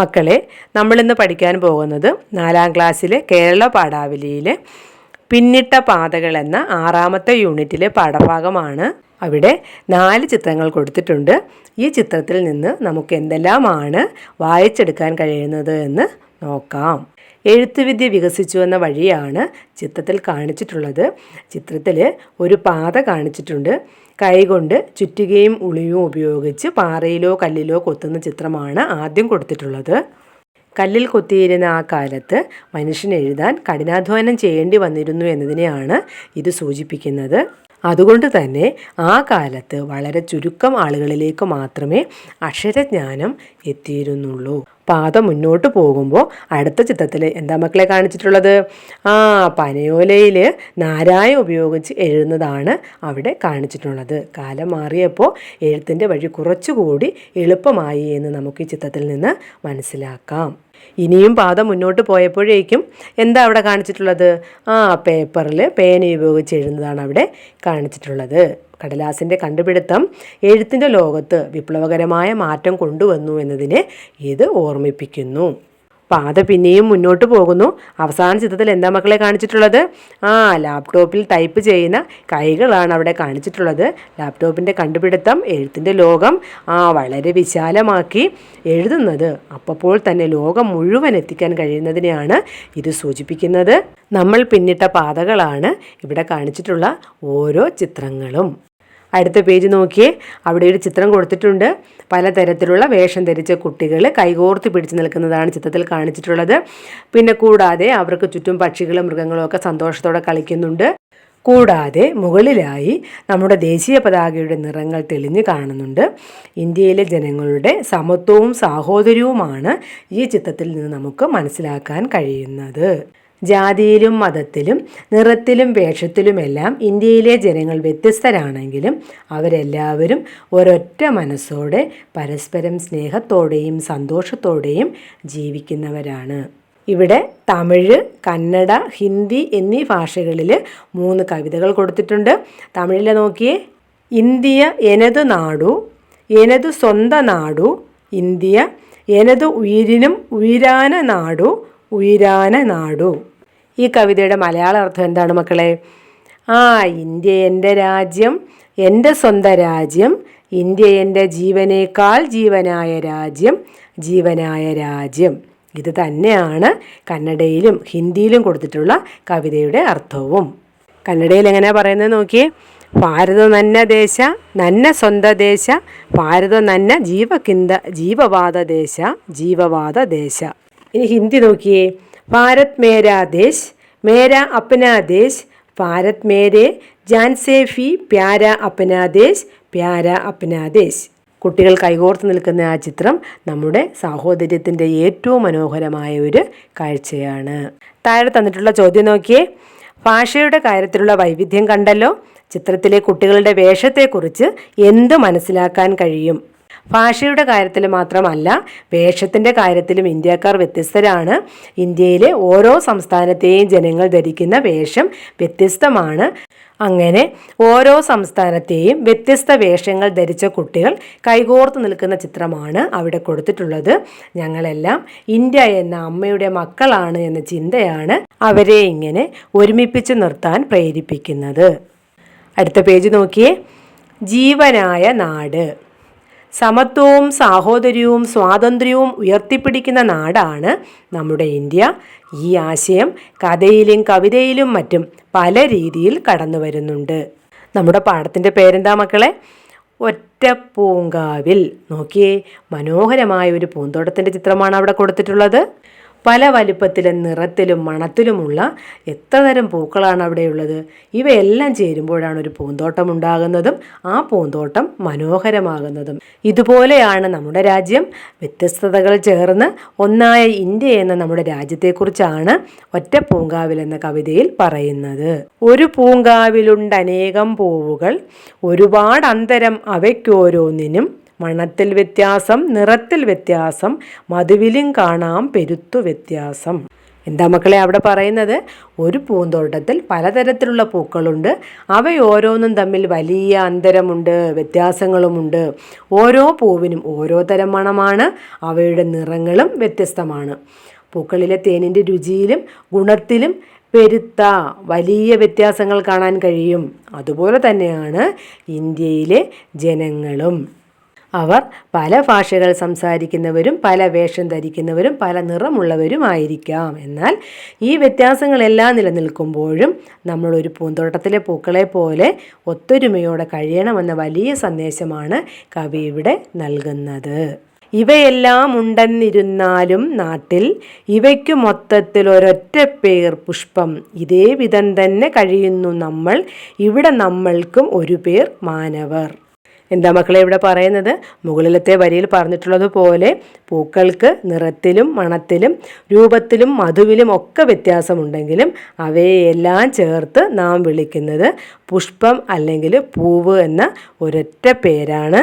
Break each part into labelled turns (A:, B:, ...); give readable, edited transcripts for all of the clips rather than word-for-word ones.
A: മക്കളെ, നമ്മളിന്ന് പഠിക്കാൻ പോകുന്നത് 4ാം ക്ലാസ്സിലെ കേരള പാഠാവലിയിലെ പിന്നിട്ട പാതകൾ എന്ന 6ാമത്തെ യൂണിറ്റിലെ പാഠഭാഗമാണ്. അവിടെ 4 ചിത്രങ്ങൾ കൊടുത്തിട്ടുണ്ട്. ഈ ചിത്രത്തിൽ നിന്ന് നമുക്ക് എന്തെല്ലാമാണ് വായിച്ചെടുക്കാൻ കഴിയുന്നത് എന്ന് നോക്കാം. എഴുത്തുവിദ്യ വികസിച്ചു എന്ന വഴിയാണ് ചിത്രത്തിൽ കാണിച്ചിട്ടുള്ളത്. ചിത്രത്തിൽ ഒരു പാത കാണിച്ചിട്ടുണ്ട്. കൈകൊണ്ട് ചുറ്റികയും ഉളിയും ഉപയോഗിച്ച് പാറയിലോ കല്ലിലോ കൊത്തുന്ന ചിത്രമാണ് ആദ്യം കൊടുത്തിട്ടുള്ളത്. കല്ലിൽ കൊത്തിയിരുന്ന ആ കാലത്ത് മനുഷ്യന് എഴുതാൻ കഠിനാധ്വാനം ചെയ്യേണ്ടി വന്നിരുന്നു എന്നതിനെയാണ് ഇത് സൂചിപ്പിക്കുന്നത്. അതുകൊണ്ട് തന്നെ ആ കാലത്ത് വളരെ ചുരുക്കം ആളുകളിലേക്ക് മാത്രമേ അക്ഷരജ്ഞാനം എത്തിയിരുന്നുള്ളൂ. പാത മുന്നോട്ട് പോകുമ്പോൾ അടുത്ത ചിത്രത്തിൽ എന്താ മക്കളെ കാണിച്ചിട്ടുള്ളത്? പനയോലയിൽ നാരായ ഉപയോഗിച്ച് എഴുതുന്നതാണ് അവിടെ കാണിച്ചിട്ടുള്ളത്. കാലം മാറിയപ്പോൾ എഴുത്തിൻ്റെ വഴി കുറച്ചുകൂടി എളുപ്പമായി എന്ന് നമുക്ക് ഈ ചിത്രത്തിൽ നിന്ന് മനസ്സിലാക്കാം. ഇനിയും പാത മുന്നോട്ട് പോയപ്പോഴേക്കും എന്താ അവിടെ കാണിച്ചിട്ടുള്ളത്? പേപ്പറിൽ പേന ഉപയോഗിച്ച് എഴുതുന്നതാണ് അവിടെ കാണിച്ചിട്ടുള്ളത്. കടലാസിൻ്റെ കണ്ടുപിടുത്തം എഴുത്തിൻ്റെ ലോകത്ത് വിപ്ലവകരമായ മാറ്റം കൊണ്ടുവന്നു എന്നതിനെ ഇത് ഓർമ്മിപ്പിക്കുന്നു. പാത പിന്നെയും മുന്നോട്ട് പോകുന്നു. അവസാന ചിത്രത്തിൽ എന്താ മക്കളെ കാണിച്ചിട്ടുള്ളത്? ലാപ്ടോപ്പിൽ ടൈപ്പ് ചെയ്യുന്ന കൈകളാണ് അവിടെ കാണിച്ചിട്ടുള്ളത്. ലാപ്ടോപ്പിൻ്റെ കണ്ടുപിടുത്തം എഴുത്തിൻ്റെ ലോകം വളരെ വിശാലമാക്കി. എഴുതുന്നത് അപ്പോൾ തന്നെ ലോകം മുഴുവൻ എത്തിക്കാൻ കഴിയുന്നതിനെയാണ് ഇത് സൂചിപ്പിക്കുന്നത്. നമ്മൾ പിന്നിട്ട പാതകളാണ് ഇവിടെ കാണിച്ചിട്ടുള്ള ഓരോ ചിത്രങ്ങളും. അടുത്ത പേജ് നോക്കിയേ. അവിടെ ഒരു ചിത്രം കൊടുത്തിട്ടുണ്ട്. പലതരത്തിലുള്ള വേഷം ധരിച്ച കുട്ടികൾ കൈകോർത്ത് പിടിച്ചു നിൽക്കുന്നതാണ് ചിത്രത്തിൽ കാണിച്ചിട്ടുള്ളത്. പിന്നെ കൂടാതെ അവർക്ക് ചുറ്റും പക്ഷികളും മൃഗങ്ങളും ഒക്കെ സന്തോഷത്തോടെ കളിക്കുന്നുണ്ട്. കൂടാതെ മുകളിലായി നമ്മുടെ ദേശീയ പതാകയുടെ നിറങ്ങൾ തെളിഞ്ഞു കാണുന്നുണ്ട്. ഇന്ത്യയിലെ ജനങ്ങളുടെ സമത്വവും സാഹോദര്യവുമാണ് ഈ ചിത്രത്തിൽ നിന്ന് നമുക്ക് മനസ്സിലാക്കാൻ കഴിയുന്നത്. ജാതിയിലും മതത്തിലും നിറത്തിലും വേഷത്തിലുമെല്ലാം ഇന്ത്യയിലെ ജനങ്ങൾ വ്യത്യസ്തരാണെങ്കിലും അവരെല്ലാവരും ഒരൊറ്റ മനസ്സോടെ പരസ്പരം സ്നേഹത്തോടെയും സന്തോഷത്തോടെയും ജീവിക്കുന്നവരാണ്. ഇവിടെ തമിഴ്, കന്നഡ, ഹിന്ദി എന്നീ ഭാഷകളിൽ 3 കവിതകൾ കൊടുത്തിട്ടുണ്ട്. തമിഴിലെ നോക്കിയേ. ഇന്ത്യ എനതു നാടു, എനതു സ്വന്ത നാടു, ഇന്ത്യ എനതു ഉയിരിനും ഉയിരാന നാടു, ഉയിരാന നാടു. ഈ കവിതയുടെ മലയാള അർത്ഥം എന്താണ് മക്കളെ? ഇന്ത്യ എൻ്റെ രാജ്യം, എൻ്റെ സ്വന്തം രാജ്യം, ഇന്ത്യ എൻ്റെ ജീവനേക്കാൾ ജീവനായ രാജ്യം, ജീവനായ രാജ്യം. ഇത് തന്നെയാണ് കന്നഡയിലും ഹിന്ദിയിലും കൊടുത്തിട്ടുള്ള കവിതയുടെ അർത്ഥവും. കന്നഡയിൽ എങ്ങനെയാണ് പറയുന്നത് നോക്കിയേ. ഭാരത നന്ന ദേശ, നന്ന സ്വന്ത ദേശ, ഭാരത നന്ന ജീവവാദ ദേശ, ജീവവാദ ദേശ. ഇനി ഹിന്ദി നോക്കിയേ. ഭാരത് മേരാ ദേശ്, മേരാ അപ്നാ ദേശ്, ഭാരത് മേരെ ജാൻ സേ ഭി പ്യാരാ അപ്നാ ദേശ്, പ്യാരാ അപ്നാ ദേശ്. കുട്ടികൾ കൈകോർത്ത് നിൽക്കുന്ന ആ ചിത്രം നമ്മുടെ സാഹോദര്യത്തിൻ്റെ ഏറ്റവും മനോഹരമായ ഒരു കാഴ്ചയാണ്. താഴെ തന്നിട്ടുള്ള ചോദ്യം നോക്കിയേ. ഭാഷയുടെ കാര്യത്തിലുള്ള വൈവിധ്യം കണ്ടല്ലോ. ചിത്രത്തിലെ കുട്ടികളുടെ വേഷത്തെക്കുറിച്ച് എന്ത് മനസ്സിലാക്കാൻ കഴിയും? ഭാഷയുടെ കാര്യത്തിൽ മാത്രമല്ല, വേഷത്തിൻ്റെ കാര്യത്തിലും ഇന്ത്യക്കാർ വ്യത്യസ്തരാണ്. ഇന്ത്യയിലെ ഓരോ സംസ്ഥാനത്തെയും ജനങ്ങൾ ധരിക്കുന്ന വേഷം വ്യത്യസ്തമാണ്. അങ്ങനെ ഓരോ സംസ്ഥാനത്തെയും വ്യത്യസ്ത വേഷങ്ങൾ ധരിച്ച കുട്ടികൾ കൈകോർത്ത് നിൽക്കുന്ന ചിത്രമാണ് അവിടെ കൊടുത്തിട്ടുള്ളത്. ഞങ്ങളെല്ലാം ഇന്ത്യ എന്ന അമ്മയുടെ മക്കളാണ് എന്ന ചിന്തയാണ് അവരെ ഇങ്ങനെ ഒരുമിപ്പിച്ച് നിർത്താൻ പ്രേരിപ്പിക്കുന്നത്. അടുത്ത പേജ് നോക്കിയേ. ജീവനായ നാട്. സമത്വവും സാഹോദര്യവും സ്വാതന്ത്ര്യവും ഉയർത്തിപ്പിടിക്കുന്ന നാടാണ് നമ്മുടെ ഇന്ത്യ. ഈ ആശയം കഥയിലും കവിതയിലും മറ്റും പല രീതിയിൽ കടന്നു വരുന്നുണ്ട്. നമ്മുടെ പാഠത്തിൻ്റെ പേരെന്താ മക്കളെ? ഒറ്റപ്പൂങ്കാവിൽ. നോക്കിയേ, മനോഹരമായ ഒരു പൂന്തോട്ടത്തിൻ്റെ ചിത്രമാണ് അവിടെ കൊടുത്തിട്ടുള്ളത്. പല വലിപ്പത്തിലും നിറത്തിലും മണത്തിലുമുള്ള എത്ര തരം പൂക്കളാണ് അവിടെയുള്ളത്. ഇവയെല്ലാം ചേരുമ്പോഴാണ് ഒരു പൂന്തോട്ടം ഉണ്ടാകുന്നതും ആ പൂന്തോട്ടം മനോഹരമാകുന്നതും. ഇതുപോലെയാണ് നമ്മുടെ രാജ്യം. വ്യത്യസ്തതകൾ ചേർന്ന് ഒന്നായ ഇന്ത്യ എന്ന നമ്മുടെ രാജ്യത്തെക്കുറിച്ചാണ് ഒറ്റപ്പൂങ്കാവിൽ എന്ന കവിതയിൽ പറയുന്നത്. ഒരു പൂങ്കാവിലുണ്ടനേകം പൂവുകൾ, ഒരുപാട് അന്തരം അവയ്ക്കോരോന്നിനും, മണത്തിൽ വ്യത്യാസം, നിറത്തിൽ വ്യത്യാസം, മധുവിലും കാണാം പെരുത്തു വ്യത്യാസം. എന്താ മക്കളെ അവിടെ പറയുന്നത്? ഒരു പൂന്തോട്ടത്തിൽ പലതരത്തിലുള്ള പൂക്കളുണ്ട്. അവയോരോന്നും തമ്മിൽ വലിയ അന്തരമുണ്ട്, വ്യത്യാസങ്ങളുമുണ്ട്. ഓരോ പൂവിനും ഓരോ തരം മണമാണ്. അവയുടെ നിറങ്ങളും വ്യത്യസ്തമാണ്. പൂക്കളിലെ തേനിൻ്റെ രുചിയിലും ഗുണത്തിലും പെരുത്ത വലിയ വ്യത്യാസങ്ങൾ കാണാൻ കഴിയും. അതുപോലെ തന്നെയാണ് ഇന്ത്യയിലെ ജനങ്ങളും. അവർ പല ഭാഷകൾ സംസാരിക്കുന്നവരും പല വേഷം ധരിക്കുന്നവരും പല നിറമുള്ളവരുമായിരിക്കാം. എന്നാൽ ഈ വ്യത്യാസങ്ങളെല്ലാം നിലനിൽക്കുമ്പോഴും നമ്മളൊരു പൂന്തോട്ടത്തിലെ പൂക്കളെ പോലെ ഒത്തൊരുമയോടെ കഴിയണമെന്ന വലിയ സന്ദേശമാണ് കവി ഇവിടെ നൽകുന്നത്. ഇവയെല്ലാം ഉണ്ടെന്നിരുന്നാലും നാട്ടിൽ ഇവയ്ക്കു മൊത്തത്തിൽ ഒരൊറ്റ പേർ പുഷ്പം, ഇതേ വിധം തന്നെ കഴിയുന്നു നമ്മൾ, ഇവിടെ നമ്മൾക്കും ഒരു പേർ മാനവർ. എന്താ മക്കളെ ഇവിടെ പറയുന്നത്? മുകളിലത്തെ വരിയിൽ പറഞ്ഞിട്ടുള്ളതുപോലെ പൂക്കൾക്ക് നിറത്തിലും മണത്തിലും രൂപത്തിലും മധുവിലും ഒക്കെ വ്യത്യാസമുണ്ടെങ്കിലും അവയെല്ലാം ചേർത്ത് നാം വിളിക്കുന്നത് പുഷ്പം അല്ലെങ്കിൽ പൂവ് എന്ന ഒരൊറ്റ പേരാണ്.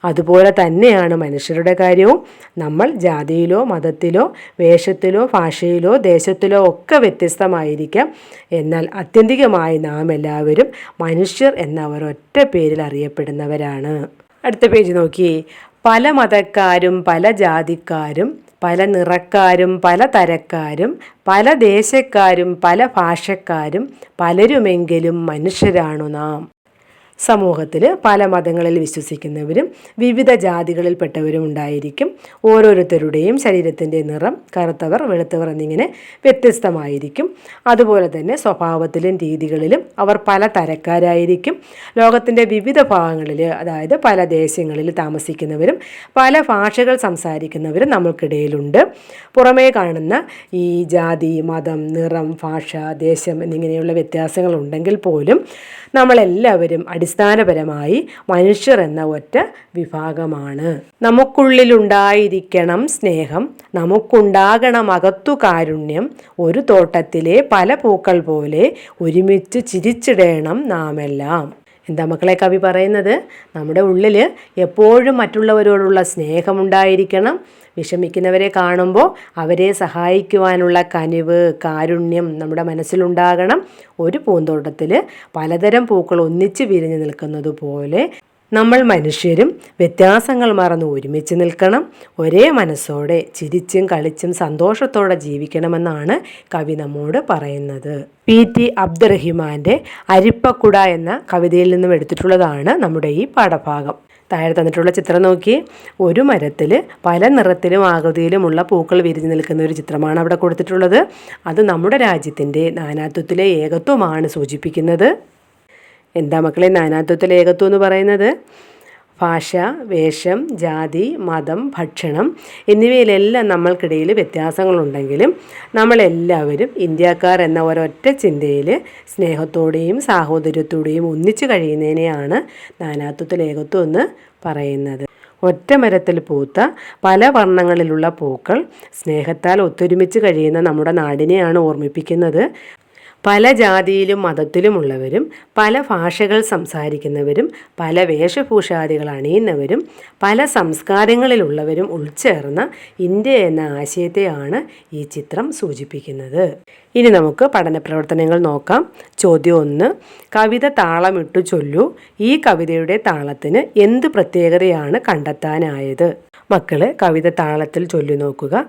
A: അതുപോലെ തന്നെയാണ് മനുഷ്യരുടെ കാര്യവും. നമ്മൾ ജാതിയിലോ മതത്തിലോ വേഷത്തിലോ ഭാഷയിലോ ദേശത്തിലോ ഒക്കെ വ്യത്യസ്തമായിരിക്കാം. എന്നാൽ ആത്യന്തികമായി നാം എല്ലാവരും മനുഷ്യർ എന്ന ഒരൊറ്റ പേരിൽ അറിയപ്പെടുന്നവരാണ്. അടുത്ത പേജ് നോക്കി. പല മതക്കാരും പല ജാതിക്കാരും പല നിറക്കാരും പല തരക്കാരും പല ദേശക്കാരും പല ഭാഷക്കാരും പലരുമെങ്കിലും മനുഷ്യരാണു നാം. സമൂഹത്തിൽ പല മതങ്ങളിൽ വിശ്വസിക്കുന്നവരും വിവിധ ജാതികളിൽപ്പെട്ടവരും ഉണ്ടായിരിക്കും. ഓരോരുത്തരുടെയും ശരീരത്തിൻ്റെ നിറം കറുത്തവർ വെളുത്തവർ എന്നിങ്ങനെ വ്യത്യസ്തമായിരിക്കും. അതുപോലെ തന്നെ സ്വഭാവത്തിലും രീതികളിലും അവർ പല തരക്കാരായിരിക്കും. ലോകത്തിൻ്റെ വിവിധ ഭാഗങ്ങളിൽ, അതായത് പല ദേശങ്ങളിൽ താമസിക്കുന്നവരും പല ഭാഷകൾ സംസാരിക്കുന്നവരും നമ്മൾക്കിടയിലുണ്ട്. പുറമേ കാണുന്ന ഈ ജാതി മതം നിറം ഭാഷ ദേശം എന്നിങ്ങനെയുള്ള വ്യത്യാസങ്ങളുണ്ടെങ്കിൽ പോലും നമ്മളെല്ലാവരും അടിസ്ഥാനപരമായി മനുഷ്യർ എന്ന ഒറ്റ വിഭാഗമാണ്. നമുക്കുള്ളിലുണ്ടായിരിക്കണം സ്നേഹം, നമുക്കുണ്ടാകണം അകത്തു കാരുണ്യം, ഒരു തോട്ടത്തിലെ പല പൂക്കൾ പോലെ ഒരുമിച്ച് ചിരിച്ചിടണം നാമെല്ലാം. എന്താ മക്കളെ കവി പറയുന്നത്? നമ്മുടെ ഉള്ളിൽ എപ്പോഴും മറ്റുള്ളവരോടുള്ള സ്നേഹമുണ്ടായിരിക്കണം. വിഷമിക്കുന്നവരെ കാണുമ്പോൾ അവരെ സഹായിക്കുവാനുള്ള കനിവ് കാരുണ്യം നമ്മുടെ മനസ്സിലുണ്ടാകണം. ഒരു പൂന്തോട്ടത്തിൽ പലതരം പൂക്കൾ ഒന്നിച്ച് വിരിഞ്ഞു നിൽക്കുന്നത് പോലെ നമ്മൾ മനുഷ്യരും വ്യത്യാസങ്ങൾ മറന്ന് ഒരുമിച്ച് നിൽക്കണം. ഒരേ മനസ്സോടെ ചിരിച്ചും കളിച്ചും സന്തോഷത്തോടെ ജീവിക്കണമെന്നാണ് കവി നമ്മോട് പറയുന്നത്. PT അബ്ദുറഹിമാൻ്റെ അരിപ്പക്കുട എന്ന കവിതയിൽ നിന്നും എടുത്തിട്ടുള്ളതാണ് നമ്മുടെ ഈ പാഠഭാഗം. താഴെ തന്നിട്ടുള്ള ചിത്രം നോക്കി. ഒരു മരത്തിൽ പല നിറത്തിലും ആകൃതിയിലുമുള്ള പൂക്കൾ വിരിഞ്ഞു നിൽക്കുന്ന ഒരു ചിത്രമാണ് അവിടെ കൊടുത്തിട്ടുള്ളത്. അത് നമ്മുടെ രാജ്യത്തിൻ്റെ നാനാത്വത്തിലെ ഏകത്വമാണ് സൂചിപ്പിക്കുന്നത്. എന്താ മക്കളെ നാനാത്വത്തിലെ ഏകത്വം എന്ന് പറയുന്നത്? ഭാഷ വേഷം ജാതി മതം ഭക്ഷണം എന്നിവയിലെല്ലാം നമ്മൾക്കിടയിൽ വ്യത്യാസങ്ങളുണ്ടെങ്കിലും നമ്മളെല്ലാവരും ഇന്ത്യക്കാർ എന്ന ഒരൊറ്റ ചിന്തയിൽ സ്നേഹത്തോടെയും സാഹോദര്യത്തോടെയും ഒന്നിച്ചു കഴിയുന്നതിനെയാണ് നാനാത്വത്തിൽ ഏകത്വം എന്ന് പറയുന്നത്. ഒറ്റ മരത്തിൽ പൂത്ത പല വർണ്ണങ്ങളിലുള്ള പൂക്കൾ സ്നേഹത്താൽ ഒത്തൊരുമിച്ച് കഴിയുന്ന നമ്മുടെ നാടിനെയാണ് ഓർമ്മിപ്പിക്കുന്നത്. പല ജാതിയിലും മതത്തിലുമുള്ളവരും പല ഭാഷകൾ സംസാരിക്കുന്നവരും പല വേഷഭൂഷാദികൾ അണിയുന്നവരും പല സംസ്കാരങ്ങളിലുള്ളവരും ഉൾച്ചേർന്ന ഇന്ത്യ എന്ന ആശയത്തെയാണ് ഈ ചിത്രം സൂചിപ്പിക്കുന്നത്. ഇനി നമുക്ക് പഠന പ്രവർത്തനങ്ങൾ നോക്കാം. ചോദ്യം 1. കവിത താളമിട്ടു ചൊല്ലൂ. ഈ കവിതയുടെ താളത്തിന് എന്ത് പ്രത്യേകതയാണ് കണ്ടെത്താനായത്? മക്കൾ കവിത താളത്തിൽ ചൊല്ലി നോക്കുക.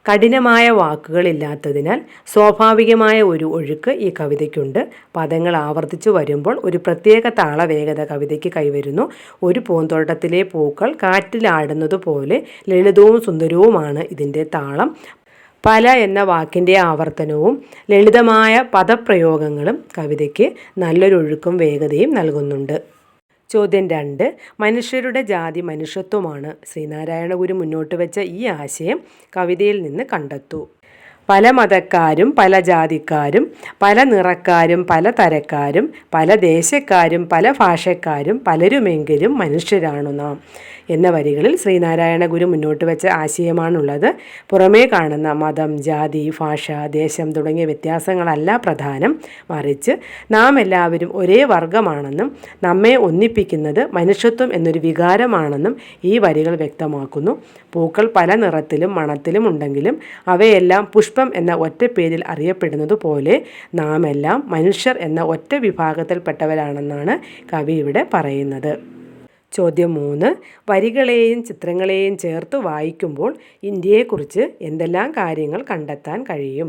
A: കഠിനമായ വാക്കുകളില്ലാത്തതിനാൽ സ്വാഭാവികമായ ഒരു ഒഴുക്ക് ഈ കവിതയ്ക്കുണ്ട്. പദങ്ങൾ ആവർത്തിച്ചു വരുമ്പോൾ ഒരു പ്രത്യേക താളവേഗത കവിതയ്ക്ക് കൈവരുന്നു. ഒരു പൂന്തോട്ടത്തിലെ പൂക്കൾ കാറ്റിലാടുന്നത് പോലെ ലളിതവും സുന്ദരവുമാണ് ഇതിൻ്റെ താളം. പല എന്ന വാക്കിൻ്റെ ആവർത്തനവും ലളിതമായ പദപ്രയോഗങ്ങളും കവിതയ്ക്ക് നല്ലൊരൊഴുക്കും വേഗതയും നൽകുന്നുണ്ട്. ചോദ്യം 2. മനുഷ്യരുടെ ജാതി മനുഷ്യത്വമാണ്. ശ്രീനാരായണ ഗുരു മുന്നോട്ട് വെച്ച ഈ ആശയം കവിതയിൽ നിന്ന് കണ്ടെത്തൂ. പല മതക്കാരും പല ജാതിക്കാരും പല നിറക്കാരും പല തരക്കാരും പല ദേശക്കാരും പല ഭാഷക്കാരും പലരുമെങ്കിലും മനുഷ്യരാണു നാം എന്ന വരികളിൽ ശ്രീനാരായണ ഗുരു മുന്നോട്ട് വെച്ച ആശയമാണുള്ളത്. പുറമേ കാണുന്ന മതം ജാതി ഭാഷ ദേശം തുടങ്ങിയ വ്യത്യാസങ്ങളല്ല പ്രധാനം, മറിച്ച് നാം എല്ലാവരും ഒരേ വർഗമാണെന്നും നമ്മെ ഒന്നിപ്പിക്കുന്നത് മനുഷ്യത്വം എന്നൊരു വികാരമാണെന്നും ഈ വരികൾ വ്യക്തമാക്കുന്നു. പൂക്കൾ പല നിറത്തിലും മണത്തിലും ഉണ്ടെങ്കിലും അവയെല്ലാം പുഷ്പ പുഷ്പം എന്ന ഒറ്റ പേരിൽ അറിയപ്പെടുന്നത് പോലെ നാം എല്ലാം മനുഷ്യർ എന്ന ഒറ്റ വിഭാഗത്തിൽപ്പെട്ടവരാണെന്നാണ് കവി ഇവിടെ പറയുന്നത്. ചോദ്യം 3. വരികളെയും ചിത്രങ്ങളെയും ചേർത്ത് വായിക്കുമ്പോൾ ഇന്ത്യയെക്കുറിച്ച് എന്തെല്ലാം കാര്യങ്ങൾ കണ്ടെത്താൻ കഴിയും?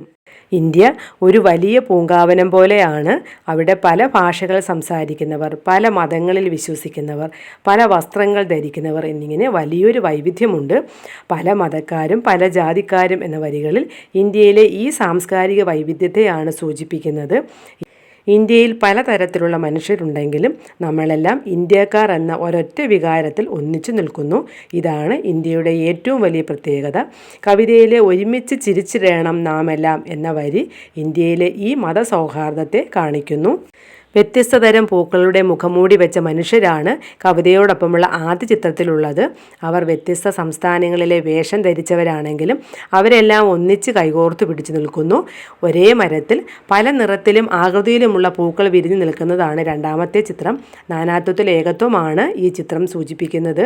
A: ഇന്ത്യ ഒരു വലിയ പൂങ്കാവനം പോലെയാണ്. അവിടെ പല ഭാഷകൾ സംസാരിക്കുന്നവർ, പല മതങ്ങളിൽ വിശ്വസിക്കുന്നവർ, പല വസ്ത്രങ്ങൾ ധരിക്കുന്നവർ എന്നിങ്ങനെ വലിയൊരു വൈവിധ്യമുണ്ട്. പല മതക്കാരും പല ജാതിക്കാരും എന്ന വരികളിൽ ഇന്ത്യയിലെ ഈ സാംസ്കാരിക വൈവിധ്യത്തെയാണ് സൂചിപ്പിക്കുന്നത്. ഇന്ത്യയിൽ പലതരത്തിലുള്ള മനുഷ്യരുണ്ടെങ്കിലും നമ്മളെല്ലാം ഇന്ത്യക്കാർ എന്ന ഒരൊറ്റ വികാരത്തിൽ ഒന്നിച്ചു നിൽക്കുന്നു. ഇതാണ് ഇന്ത്യയുടെ ഏറ്റവും വലിയ പ്രത്യേകത. കവിതയിലെ ഒരുമിച്ച് ചിരിച്ചിടണം നാമെല്ലാം എന്ന വരി ഇന്ത്യയിലെ ഈ മതസൗഹാർദ്ദത്തെ കാണിക്കുന്നു. വ്യത്യസ്ത തരം പൂക്കളുടെ മുഖംമൂടി വെച്ച മനുഷ്യരാണ് കവിതയോടൊപ്പമുള്ള ആദ്യ ചിത്രത്തിലുള്ളത്. അവർ വ്യത്യസ്ത സംസ്ഥാനങ്ങളിലെ വേഷം ധരിച്ചവരാണെങ്കിലും അവരെല്ലാം ഒന്നിച്ച് കൈകോർത്ത് പിടിച്ചു നിൽക്കുന്നു. ഒരേ മരത്തിൽ പല നിറത്തിലും ആകൃതിയിലുമുള്ള പൂക്കൾ വിരിഞ്ഞു നിൽക്കുന്നതാണ് രണ്ടാമത്തെ ചിത്രം. നാനാത്വത്തിൽ ഏകത്വമാണ് ഈ ചിത്രം സൂചിപ്പിക്കുന്നത്.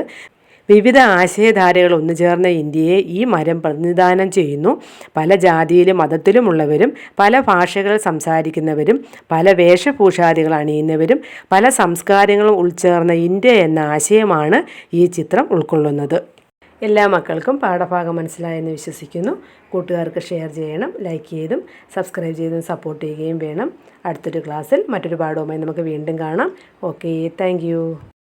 A: വിവിധ ആശയധാരകൾ ഒന്നുചേർന്ന ഇന്ത്യയെ ഈ മരം പ്രതിനിധാനം ചെയ്യുന്നു. പല ജാതിയിലും മതത്തിലുമുള്ളവരും പല ഭാഷകൾ സംസാരിക്കുന്നവരും പല വേഷഭൂഷാദികൾ അണിയുന്നവരും പല സംസ്കാരങ്ങളും ഉൾച്ചേർന്ന ഇന്ത്യ എന്ന ആശയമാണ് ഈ ചിത്രം ഉൾക്കൊള്ളുന്നത്. എല്ലാ മക്കൾക്കും പാഠഭാഗം മനസ്സിലായെന്ന് വിശ്വസിക്കുന്നു. കൂട്ടുകാർക്ക് ഷെയർ ചെയ്യണം, ലൈക്ക് ചെയ്തും സബ്സ്ക്രൈബ് ചെയ്തും സപ്പോർട്ട് ചെയ്യുകയും വേണം. അടുത്തൊരു ക്ലാസ്സിൽ മറ്റൊരു പാഠവുമായി നമുക്ക് വീണ്ടും കാണാം. Okay, thank